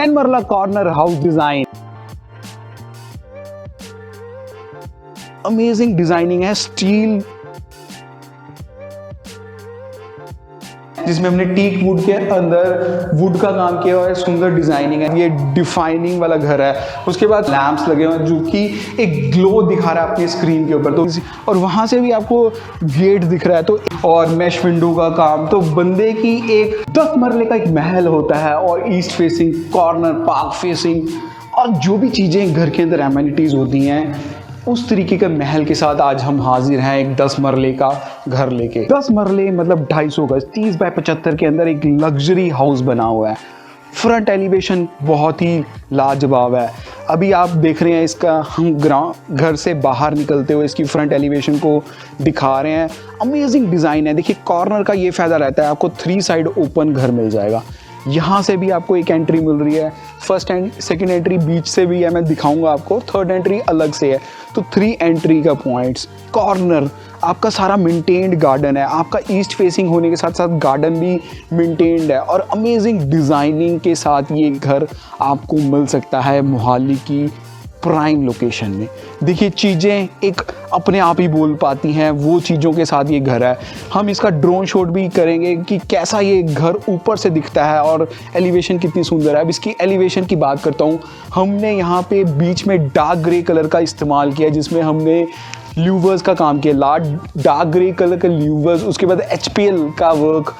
10 मरला corner house design. Amazing designing है, steel जिसमें हमने टीक वुड के अंदर वुड का काम किया हुआ है, सुंदर डिजाइनिंग है। ये डिफाइनिंग वाला घर है। उसके बाद लैंप्स लगे हुए हैं जो कि एक ग्लो दिखा रहा है अपनी स्क्रीन के ऊपर, तो और वहां से भी आपको गेट दिख रहा है, तो और मैश विंडो का काम। तो बंदे की एक 10 मरले का एक महल होता है और east facing, corner, park facing और जो भी चीजें घर के अंदर एमिनिटीज होती हैं उस तरीके के महल के साथ आज हम हाजिर हैं एक 10 मरले का घर लेके। 10 मरले मतलब 250 गज, 30 बाय 75 के अंदर एक लग्जरी हाउस बना हुआ है। फ्रंट एलिवेशन बहुत ही लाजवाब है। अभी आप देख रहे हैं इसका, हम घर से बाहर निकलते हुए इसकी फ्रंट एलिवेशन को दिखा रहे हैं। अमेजिंग डिज़ाइन है। देखिए कॉर्नर का ये फ़ायदा रहता है, आपको 3 साइड ओपन घर मिल जाएगा। यहाँ से भी आपको एक एंट्री मिल रही है, फर्स्ट एंड सेकंड एंट्री बीच से भी है, मैं दिखाऊंगा आपको। थर्ड एंट्री अलग से है, तो 3 एंट्री का पॉइंट्स। कॉर्नर आपका सारा मेंटेन्ड गार्डन है, आपका ईस्ट फेसिंग होने के साथ साथ गार्डन भी मेंटेन्ड है और अमेजिंग डिज़ाइनिंग के साथ ये घर आपको मिल सकता है मोहाली की प्राइम लोकेशन में। देखिए चीज़ें एक अपने आप ही बोल पाती हैं, वो चीज़ों के साथ ये घर है। हम इसका ड्रोन शॉट भी करेंगे कि कैसा ये घर ऊपर से दिखता है और एलिवेशन कितनी सुंदर है। अब इसकी एलिवेशन की बात करता हूँ। हमने यहाँ पे बीच में डार्क ग्रे कलर का इस्तेमाल किया, जिसमें हमने ल्यूवर्स का काम किया, डार्क ग्रे कलर का ल्यूवर्स। उसके बाद HPL का वर्क,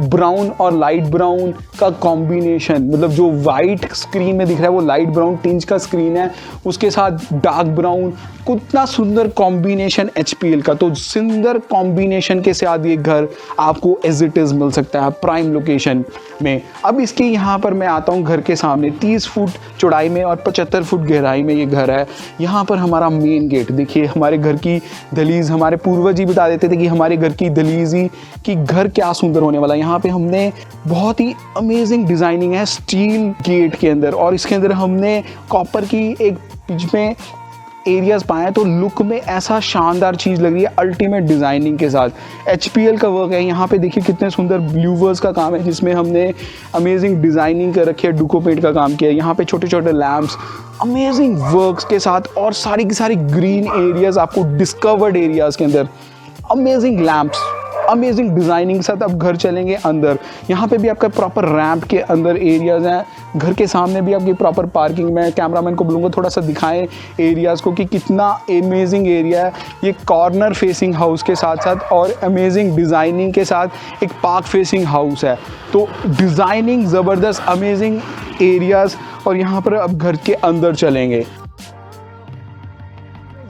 ब्राउन और लाइट ब्राउन का कॉम्बिनेशन, मतलब जो वाइट स्क्रीन में दिख रहा है वो लाइट ब्राउन टिंज का स्क्रीन है, उसके साथ डार्क ब्राउन। कितना सुंदर कॉम्बिनेशन HPL का। तो सुंदर कॉम्बिनेशन के साथ ये घर आपको एज इट इज़ मिल सकता है प्राइम लोकेशन में। अब इसके यहाँ पर मैं आता हूँ घर के सामने। 30 फुट चौड़ाई में और 75 फुट गहराई में ये घर है। यहाँ पर हमारा मेन गेट देखिए, हमारे घर की दहलीज, हमारे पूर्वज ही बता देते थे कि हमारे घर की दहलीज ही कि घर क्या सुंदर होने वाला है। यहाँ पे हमने बहुत ही अमेजिंग डिजाइनिंग है स्टील गेट के अंदर, और इसके अंदर हमने कॉपर की एक बीच में एरियाज पाए हैं, तो लुक में ऐसा शानदार चीज़ लग रही है अल्टीमेट डिज़ाइनिंग के साथ। HPL का वर्क है। यहाँ पे देखिए कितने सुंदर ब्लूवर्स का काम है, जिसमें हमने अमेजिंग डिज़ाइनिंग कर रखी है, डुको पेंट का काम किया है। यहाँ पे छोटे छोटे लैम्प्स अमेजिंग वर्क्स के साथ और सारी की सारी ग्रीन एरियाज आपको डिस्कवर्ड एरियाज के अंदर, अमेजिंग लैम्प्स, अमेजिंग डिज़ाइनिंग के साथ। अब घर चलेंगे अंदर, यहाँ पे भी आपका प्रॉपर रैंप के अंदर एरियाज़ हैं। घर के सामने भी आपकी प्रॉपर पार्किंग में, कैमरामैन को बोलूँगा थोड़ा सा दिखाएं एरियाज़ को कि कितना अमेजिंग एरिया है। ये कॉर्नर फेसिंग हाउस के साथ साथ और अमेजिंग डिज़ाइनिंग के साथ एक पार्क फेसिंग हाउस है। तो डिज़ाइनिंग ज़बरदस्त, अमेजिंग एरियाज़। और यहाँ पर अब घर के अंदर चलेंगे।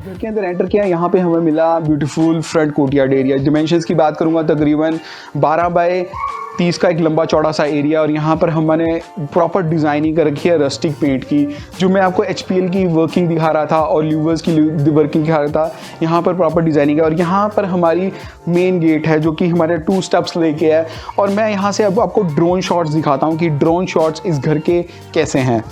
घर के अंदर एंटर किया, यहाँ पे हमें मिला beautiful front courtyard area. Dimensions की बात करूँगा, तकरीबन 12 बाय 30 का एक लंबा चौड़ा सा एरिया, और यहाँ पर हमने प्रॉपर डिज़ाइनिंग कर रखी है रस्टिक पेंट की, जो मैं आपको HPL की वर्किंग दिखा रहा था और ल्यूवर्स की वर्किंग दिखा रहा था। यहाँ पर प्रॉपर डिज़ाइनिंग है और यहाँ पर हमारी मेन गेट है जो कि हमारे 2 स्टेप्स लेके है। और मैं यहाँ से अब आपको ड्रोन शॉट्स दिखाता हूँ कि ड्रोन शॉट्स इस घर के कैसे हैं।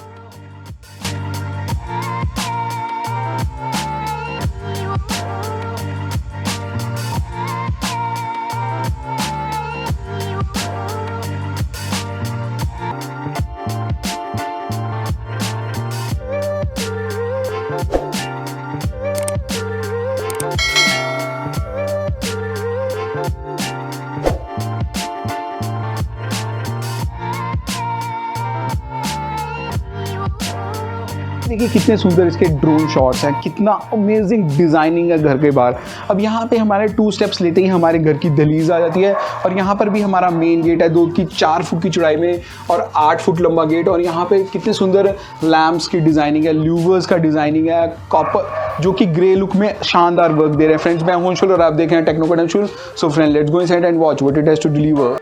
देखिए कितने सुंदर इसके ड्रोन शॉट्स हैं, कितना अमेजिंग डिज़ाइनिंग है घर के बाहर। अब यहाँ पे हमारे 2 स्टेप्स लेते ही हमारे घर की दहलीज आ जाती है, और यहाँ पर भी हमारा मेन गेट है 2 की 4 फुट की चौड़ाई में और 8 फुट लंबा गेट। और यहाँ पे कितने सुंदर लैम्प्स की डिज़ाइनिंग है, ल्यूवर्स का डिज़ाइनिंग है, कॉपर जो कि ग्रे लुक में शानदार वर्क दे रहे हैं। फ्रेंड्स, मैं हूं अंशुल और आप देख रहे हैं Technocut Anshul. So friend, let's go inside and watch what it has to deliver.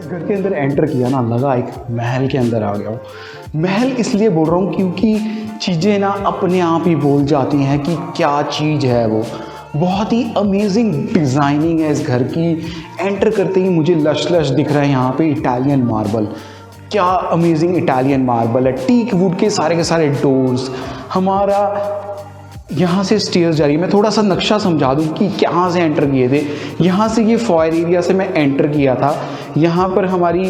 घर के अंदर एंटर किया ना, लगा एक महल के अंदर आ गया हूँ। महल इसलिए बोल रहा हूँ क्योंकि चीज़ें ना अपने आप ही बोल जाती हैं कि क्या चीज़ है वो। बहुत ही अमेजिंग डिज़ाइनिंग है इस घर की। एंटर करते ही मुझे लश लश दिख रहा है यहाँ पे इटालियन मार्बल। क्या अमेजिंग इटालियन मार्बल है, टीक वुड के सारे डोर्स, हमारा यहाँ से स्टेयर्स जा रही है। मैं थोड़ा सा नक्शा समझा दूँ कि कहाँ से एंटर किए थे। यहाँ से ये फॉयर एरिया से मैं एंटर किया था। यहाँ पर हमारी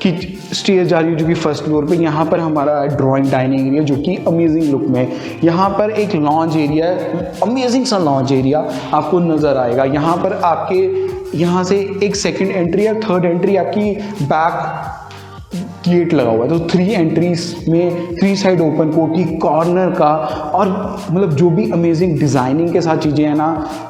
कि स्टेयर जा रही है जो कि फर्स्ट फ्लोर पे। यहाँ पर हमारा ड्राइंग डाइनिंग एरिया जो कि अमेजिंग लुक में। यहाँ पर एक लॉन्च एरिया, अमेजिंग सा लॉन्च एरिया आपको नज़र आएगा। यहाँ पर आपके यहाँ से एक सेकंड एंट्री या थर्ड एंट्री आपकी बैक गेट लगा हुआ है। तो 3 एंट्रीज में 3 साइड ओपन कोठी, कॉर्नर का, और मतलब जो भी अमेजिंग डिज़ाइनिंग के साथ चीज़ें हैं ना,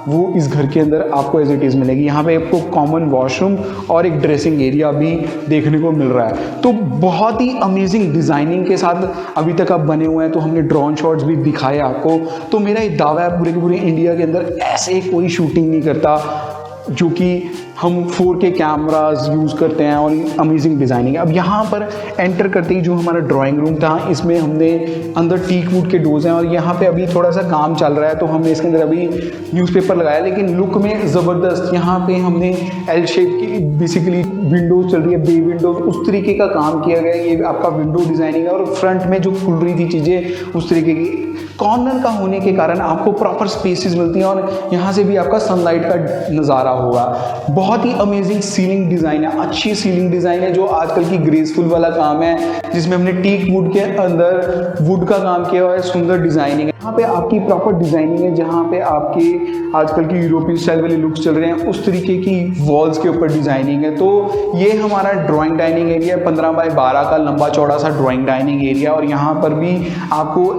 वो इस घर के अंदर आपको एज इट इज़ मिलेगी। यहाँ पे आपको कॉमन वॉशरूम और एक ड्रेसिंग एरिया भी देखने को मिल रहा है। तो बहुत ही अमेजिंग डिज़ाइनिंग के साथ अभी तक आप बने हुए हैं। तो हमने ड्रोन शॉट्स भी दिखाए आपको। तो मेरा एक दावा है पूरे के पूरे इंडिया के अंदर ऐसे कोई शूटिंग नहीं करता जो कि हम 4K कैमराज यूज़ करते हैं और अमेजिंग डिज़ाइनिंग। अब यहाँ पर एंटर करते ही जो हमारा ड्राइंग रूम था, इसमें हमने अंदर टीक वुड के डोर्स हैं और यहाँ पे अभी थोड़ा सा काम चल रहा है तो हमने इसके अंदर अभी न्यूज़पेपर लगाया, लेकिन लुक में ज़बरदस्त। यहाँ पे हमने एल शेप की बेसिकली विंडोज़ चल रही है, बे विंडोज़, उस तरीके का काम किया गया है। ये आपका विंडो डिज़ाइनिंग है और फ्रंट में जो खुल रही थी चीज़ें उस तरीके की। कॉर्नर का होने के कारण आपको प्रॉपर स्पेसेस मिलती हैं और यहाँ से भी आपका सनलाइट का नज़ारा होगा। बहुत ही अमेजिंग सीलिंग डिज़ाइन है, अच्छी सीलिंग डिज़ाइन है जो आजकल की ग्रेसफुल वाला काम है, जिसमें हमने टीक वुड के अंदर वुड का काम किया हुआ है। सुंदर डिज़ाइनिंग है। यहाँ पे आपकी प्रॉपर डिज़ाइनिंग है, जहाँ पे आपके आजकल की यूरोपियन स्टाइल वाले लुक्स चल रहे हैं उस तरीके की वॉल्स के ऊपर डिज़ाइनिंग है। तो ये हमारा ड्राइंग डाइनिंग एरिया 15 बाय 12 का लंबा चौड़ा सा ड्राइंग डाइनिंग एरिया। और यहाँ पर भी आपको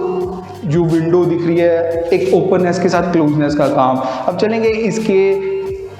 जो विंडो दिख रही है एक ओपननेस के साथ क्लोजनेस का काम। अब चलेंगे इसके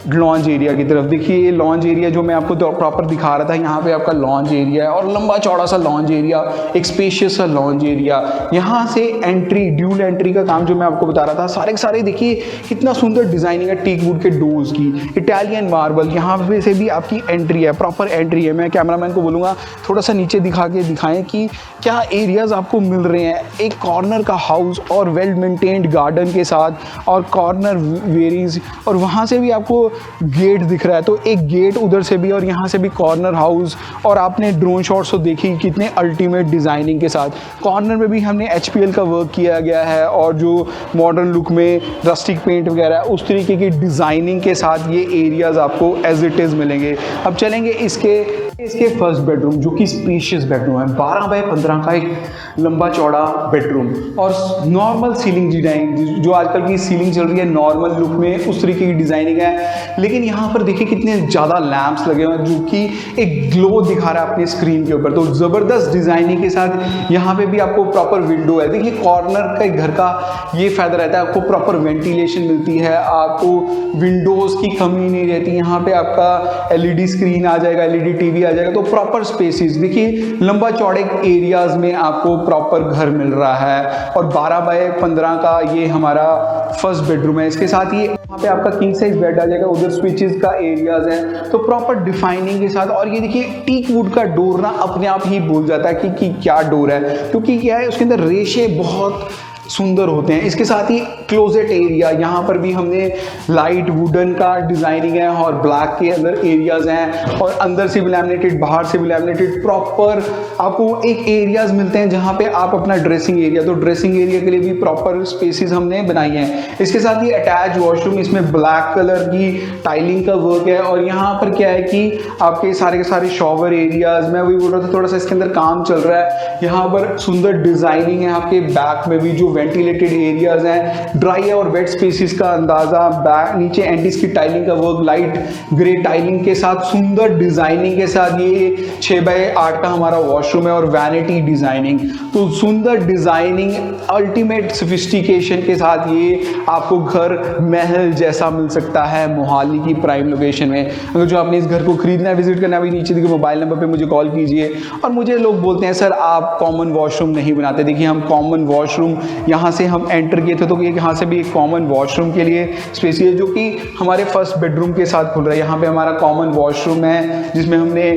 लॉन्च एरिया की तरफ। देखिए ये लॉन्च एरिया जो मैं आपको प्रॉपर दिखा रहा था, यहाँ पे आपका लॉन्च एरिया है और लंबा चौड़ा सा लॉन्च एरिया, एक स्पेशियस सा लॉन्च एरिया। यहाँ से एंट्री, ड्यूल एंट्री का काम जो मैं आपको बता रहा था, सारे के सारे देखिए कितना सुंदर डिज़ाइनिंग है टीक वुड के डोर्स की, इटालियन मार्बल। यहाँ पे से भी आपकी एंट्री है, प्रॉपर एंट्री है। मैं कैमरामैन को बोलूँगा थोड़ा सा नीचे दिखा के दिखाएं कि क्या एरियाज़ आपको मिल रहे हैं। एक कॉर्नर का हाउस और वेल मेंटेन्ड गार्डन के साथ और कॉर्नर वेरीज, और वहाँ से भी आपको गेट दिख रहा है। तो एक गेट उधर से भी और यहाँ से भी कॉर्नर हाउस। और आपने ड्रोन शॉट्स तो देखी कितने अल्टीमेट डिज़ाइनिंग के साथ। कॉर्नर में भी हमने HPL का वर्क किया गया है और जो मॉडर्न लुक में रस्टिक पेंट वगैरह उस तरीके की डिज़ाइनिंग के साथ ये एरियाज़ आपको एज इट इज़ मिलेंगे। अब चलेंगे इसके फर्स्ट बेडरूम जो कि स्पेशियस बेडरूम है। 12 बाय 15 का एक लंबा चौड़ा बेडरूम और नॉर्मल सीलिंग डिजाइन, जो आजकल की सीलिंग चल रही है नॉर्मल लुक में उस तरीके की डिज़ाइनिंग है। लेकिन यहाँ पर देखिए कितने ज़्यादा लैंप्स लगे हुए हैं जो कि एक ग्लो दिखा रहा है अपने स्क्रीन के ऊपर। तो ज़बरदस्त डिज़ाइनिंग के साथ यहाँ पे भी आपको प्रॉपर विंडो है। देखिए कॉर्नर का घर का ये फ़ायदा रहता है, आपको प्रॉपर वेंटिलेशन मिलती है, आपको विंडोज़ की कमी नहीं रहती। यहाँ पे आपका LED स्क्रीन आ जाएगा, LED TV आ जाएगा। तो प्रॉपर स्पेसिस देखिए लंबा चौड़े एरियाज में आपको प्रॉपर घर मिल रहा है। और 12 बाय 15 का ये हमारा फर्स्ट बेडरूम है। इसके साथ ही यहाँ पे आपका किंग साइज बेड आ जाएगा, उधर स्विचेस का एरियाज है। तो प्रॉपर डिफाइनिंग के साथ। और ये देखिए टीक वुड का डोर ना अपने आप ही बोल जाता है कि क्या डोर है, क्योंकि क्या है उसके अंदर रेशे बहुत सुंदर होते हैं। इसके साथ ही क्लोजेट एरिया, यहाँ पर भी हमने लाइट वुडन का डिज़ाइनिंग है और ब्लैक के अंदर एरियाज़ हैं और अंदर से भी लैमिनेटेड, बाहर से भी लैमिनेटेड। प्रॉपर आपको एक एरियाज़ मिलते हैं जहाँ पे आप अपना ड्रेसिंग एरिया, तो ड्रेसिंग एरिया के लिए भी प्रॉपर स्पेसेस हमने बनाई हैं। इसके साथ ही अटैच वॉशरूम, इसमें ब्लैक कलर की टाइलिंग का वर्क है। और यहाँ पर क्या है कि आपके सारे के सारे शॉवर एरियाज़, मैं वही बोल रहा था थोड़ा सा इसके अंदर काम चल रहा है। यहाँ पर सुंदर डिज़ाइनिंग है। आपके बैक में भी जो वेंटिलेटेड एरियाज हैं, ड्राई और वेट स्पेसिस का अंदाजा, बैक नीचे एंटीस की टाइलिंग का वर्क, लाइट ग्रे टाइलिंग के साथ सुंदर डिजाइनिंग के साथ। ये 6 बाय 8 का हमारा वॉशरूम है और वैनिटी डिजाइनिंग। तो सुंदर डिजाइनिंग, अल्टीमेट सोफिस्टिकेशन के साथ ये आपको घर महल जैसा मिल सकता है मोहाली की प्राइम लोकेशन में। अगर जो आपने इस घर को खरीदना है, विजिट करना है, अभी नीचे दिखे मोबाइल नंबर पे मुझे कॉल कीजिए। और मुझे लोग बोलते हैं सर आप कॉमन वॉशरूम नहीं बनाते। देखिए हम कॉमन वॉशरूम, यहाँ से हम एंटर किए थे तो यहाँ से भी एक कॉमन वॉशरूम के लिए स्पेस है जो कि हमारे फर्स्ट बेडरूम के साथ खुल रहा है। यहाँ पे हमारा कॉमन वॉशरूम है जिसमें हमने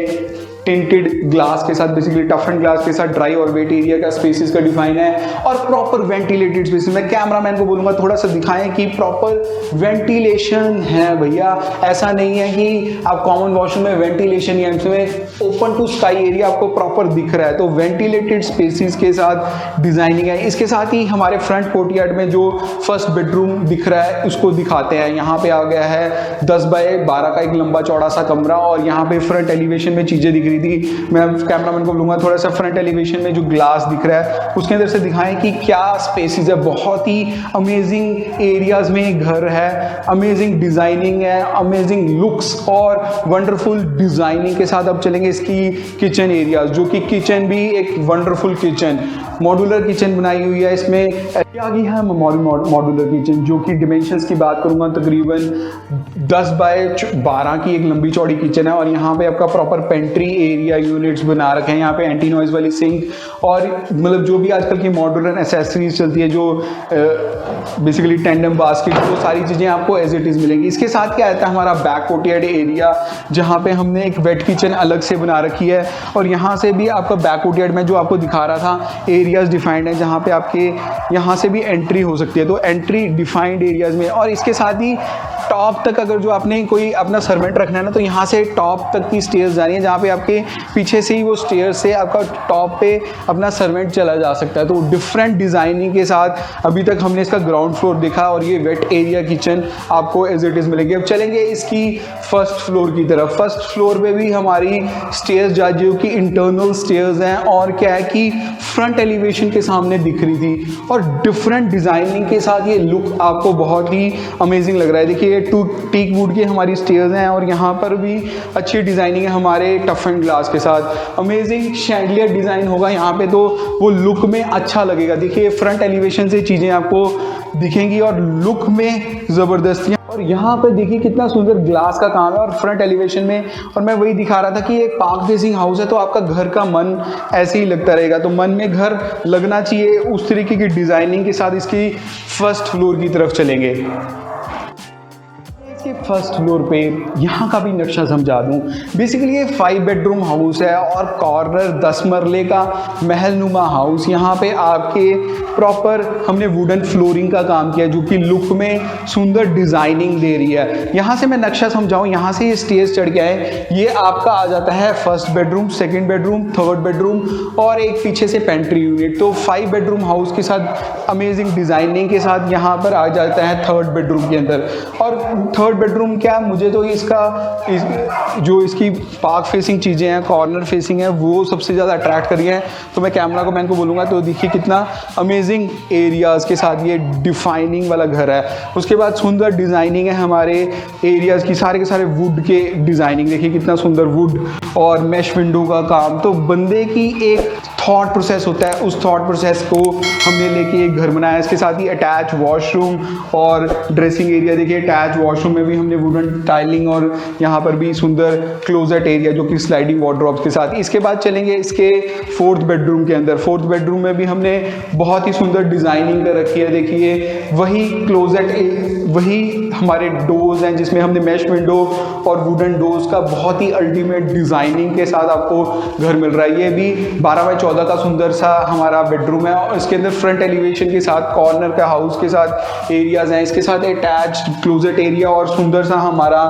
टिंटेड ग्लास के साथ, बेसिकली टफ एंड ग्लास के साथ ड्राई और वेट एरिया का स्पेसेस का डिफाइन है और प्रॉपर वेंटिलेटेड स्पेस। मैं कैमरामैन को बोलूँगा थोड़ा सा दिखाएं कि प्रॉपर वेंटिलेशन है भैया, ऐसा नहीं है कि आप कॉमन वॉशरूम में वेंटिलेशन या इसमें ओपन टू स्काई एरिया आपको प्रॉपर दिख रहा है। तो वेंटिलेटेड स्पेसेस के साथ डिजाइनिंग है। इसके साथ ही हमारे फ्रंट कोर्टयार्ड में जो फर्स्ट बेडरूम दिख रहा है उसको दिखाते हैं। यहाँ पे आ गया है 10 बाय 12 का एक लंबा चौड़ा सा कमरा और यहाँ पे फ्रंट एलिवेशन में चीजें दिख रही थी। मैं कैमरामैन को बोलूंगा थोड़ा सा फ्रंट एलिवेशन में जो ग्लास दिख रहा है उसके अंदर से दिखाएं कि क्या स्पेसेस है। बहुत ही अमेजिंग एरियाज में घर है, अमेजिंग डिजाइनिंग है, अमेजिंग लुक्स और वंडरफुल डिजाइनिंग के साथ अब चलेंगे इसकी किचन एरियाज, जो कि किचन भी एक वंडरफुल किचन, मॉड्यूलर किचन बनाई हुई है। इसमें क्या है मॉड्यूलर किचन, जो कि डिमेंशंस की बात करूंगा तकरीबन 10 बाय 12 की एक लंबी चौड़ी किचन है और यहाँ पे आपका प्रॉपर पेंट्री एरिया यूनिट्स बना रखे हैं। यहाँ पे एंटी नॉइज वाली सिंक और मतलब जो भी आजकल की मॉड्यूलर एसेसरीज चलती है, जो बेसिकली टेंडम बास्केट, वो सारी चीज़ें आपको एज इट इज़ मिलेंगी। इसके साथ क्या आता है हमारा बैक कोर्टयार्ड एरिया, जहाँ पे हमने एक वेट किचन अलग से बना रखी है और यहाँ से भी आपका बैक कोर्टयार्ड में जो आपको दिखा रहा था एरियाज डिफाइंड है, जहाँ पे आपके यहाँ से भी एंट्री हो सकती है। तो एंट्री डिफाइंड एरियाज में और इसके साथ ही टॉप तक अगर जो आपने कोई अपना सर्वेंट रखना है ना, तो यहाँ से टॉप तक की स्टेयर्स जानी है, जहाँ पे आपके पीछे से ही वो स्टेयर्स से आपका टॉप पे अपना सर्वेंट चला जा सकता है। तो डिफरेंट डिजाइनिंग के साथ अभी तक हमने इसका ग्राउंड फ्लोर देखा और ये वेट एरिया किचन आपको एज इट इज मिलेगी। अब चलेंगे इसकी फर्स्ट फ्लोर की तरफ। फर्स्ट फ्लोर पे भी हमारी स्टेयर्स जो कि इंटरनल स्टेयर्स हैं और क्या है कि फ्रंट एलिवेशन के सामने दिख रही थी और डिफरेंट डिजाइनिंग के साथ ये लुक आपको बहुत ही अमेजिंग लग रहा है। देखिए टीक वुड की हमारी स्टेयर्स हैं और यहाँ पर भी अच्छी डिजाइनिंग है हमारे टफ एंड ग्लास के साथ। अमेजिंग शैंडलियर डिजाइन होगा यहाँ पे, तो वो लुक में अच्छा लगेगा। देखिए फ्रंट एलिवेशन से चीजें आपको दिखेंगी और लुक में जबरदस्ती। और यहाँ पे देखिए कितना सुंदर ग्लास का काम है और फ्रंट एलिवेशन में, और मैं वही दिखा रहा था कि एक पार्क फेसिंग हाउस है तो आपका घर का मन ऐसे ही लगता रहेगा, तो मन में घर लगना चाहिए। उस तरीके की डिजाइनिंग के साथ इसकी फर्स्ट फ्लोर की तरफ चलेंगे। फर्स्ट फ्लोर पे यहाँ का भी नक्शा समझा दूँ। बेसिकली ये 5 बेडरूम हाउस है और कॉर्नर 10 मरले का महल नुमा हाउस। यहाँ पे आपके प्रॉपर हमने वुडन फ्लोरिंग का काम किया जो कि लुक में सुंदर डिजाइनिंग दे रही है। यहाँ से मैं नक्शा समझाऊँ, यहाँ से ये स्टेज चढ़ के आए, ये आपका आ जाता है first bedroom, second bedroom, third bedroom और एक पीछे से पेंट्री यूनिट। तो 5 बेडरूम हाउस के साथ अमेजिंग डिजाइनिंग के साथ यहाँ पर आ जाता है थर्ड बेडरूम के अंदर। और थर्ड बेडरूम क्या, मुझे तो जो इसकी पार्क फेसिंग चीज़ें हैं, कॉर्नर फेसिंग है, वो सबसे ज़्यादा अट्रैक्ट कर रही हैं। तो मैं कैमरा को मैन को बोलूँगा तो देखिए कितना अमेजिंग एरियाज़ के साथ ये डिफाइनिंग वाला घर है। उसके बाद सुंदर डिज़ाइनिंग है हमारे एरियाज़ की, सारे के सारे वुड के डिज़ाइनिंग देखिए कितना सुंदर वुड और मैश विंडो का काम। तो बंदे की एक थॉट प्रोसेस होता है, उस थॉट प्रोसेस को हमने लेके एक घर बनाया। इसके साथ ही अटैच वॉशरूम और ड्रेसिंग एरिया देखिए, अटैच वॉशरूम में भी हमने वुडन टाइलिंग और यहाँ पर भी सुंदर क्लोजेट एरिया जो कि स्लाइडिंग वार्डरोब्स के साथ। इसके बाद चलेंगे इसके फोर्थ बेडरूम के अंदर। फोर्थ बेडरूम में भी हमने बहुत ही सुंदर डिजाइनिंग कर रखी है। देखिए वही क्लोजेट, वही हमारे डोर्स हैं जिसमें हमने मैश विंडो और वुडन डोर्स का बहुत ही अल्टीमेट डिजाइनिंग के साथ आपको घर मिल रहा है। ये भी 12 बाय 14 का सुंदर सा हमारा बेडरूम है और इसके अंदर फ्रंट एलिवेशन के साथ कॉर्नर का हाउस के साथ एरियाज हैं। इसके साथ अटैच क्लोजेट एरिया और सुंदर सा हमारा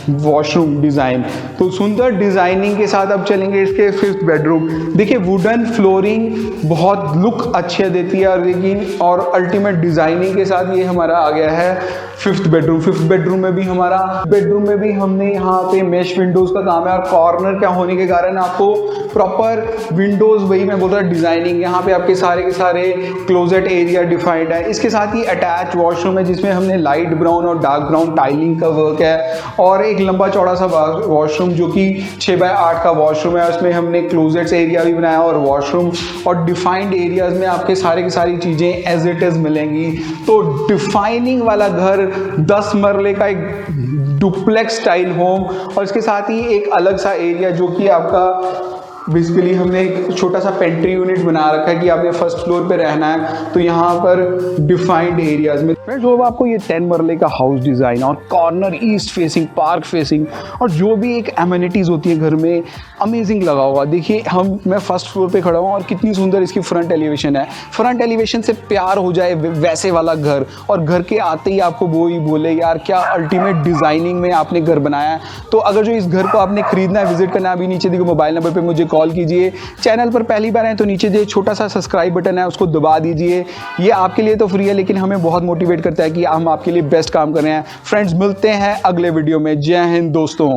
वॉशरूम डिजाइन। तो सुंदर डिजाइनिंग के साथ अब चलेंगे इसके फिफ्थ बेडरूम। देखिए वुडन फ्लोरिंग बहुत लुक अच्छी देती है और लेकिन और अल्टीमेट डिजाइनिंग के साथ ये हमारा आ गया है फिफ्थ बेडरूम। फिफ्थ बेडरूम में भी हमने यहाँ पे मैश विंडोज का काम है और कॉर्नर क्या होने के कारण आपको प्रॉपर विंडोज, वही मैं बोल रहा डिजाइनिंग, यहाँ पे आपके सारे के सारे क्लोजेट एरिया डिफाइंड है। इसके साथ ही अटैच वॉशरूम है जिसमें हमने लाइट ब्राउन और डार्क ब्राउन टाइलिंग का वर्क है और एक लंबा चौड़ा सा वॉशरूम जो कि 6 बाय 8 का वॉशरूम है। उसमें हमने क्लोजेट्स एरिया भी बनाया और वॉशरूम और डिफाइंड एरियाज में आपके सारे की सारी चीज़ें एज इट इज मिलेंगी। तो डिफाइनिंग वाला घर 10 मरले का एक डुप्लेक्स स्टाइल होम और इसके साथ ही एक अलग सा एरिया जो कि आपका बेसिकली हमने एक छोटा सा पेंट्री यूनिट बना रखा है कि आपने फर्स्ट फ्लोर पे रहना है तो यहाँ पर डिफाइंड एरियाज में जो आपको ये 10 मरले का हाउस डिज़ाइन और corner east facing, park facing और जो भी एक एमिनिटीज़ होती है घर में, अमेजिंग लगा होगा। देखिए मैं फर्स्ट फ्लोर पे खड़ा हूँ और कितनी सुंदर इसकी फ्रंट एलिवेशन है। फ्रंट एलिवेशन से प्यार हो जाए वैसे वाला घर, और घर के आते ही आपको वो ही बोले यार क्या अल्टीमेट डिज़ाइनिंग में आपने घर बनाया है। तो अगर जो इस घर को आपने खरीदना है, विजिट करना है, अभी नीचे दिए मोबाइल नंबर पे मुझे कॉल कीजिए। चैनल पर पहली बार आए तो नीचे जो छोटा सा सब्सक्राइब बटन है उसको दबा दीजिए। ये आपके लिए तो फ्री है लेकिन हमें बहुत मोटिवेट करता है कि हम आपके लिए बेस्ट काम कर रहे हैं। फ्रेंड्स, मिलते हैं अगले वीडियो में। जय हिंद दोस्तों।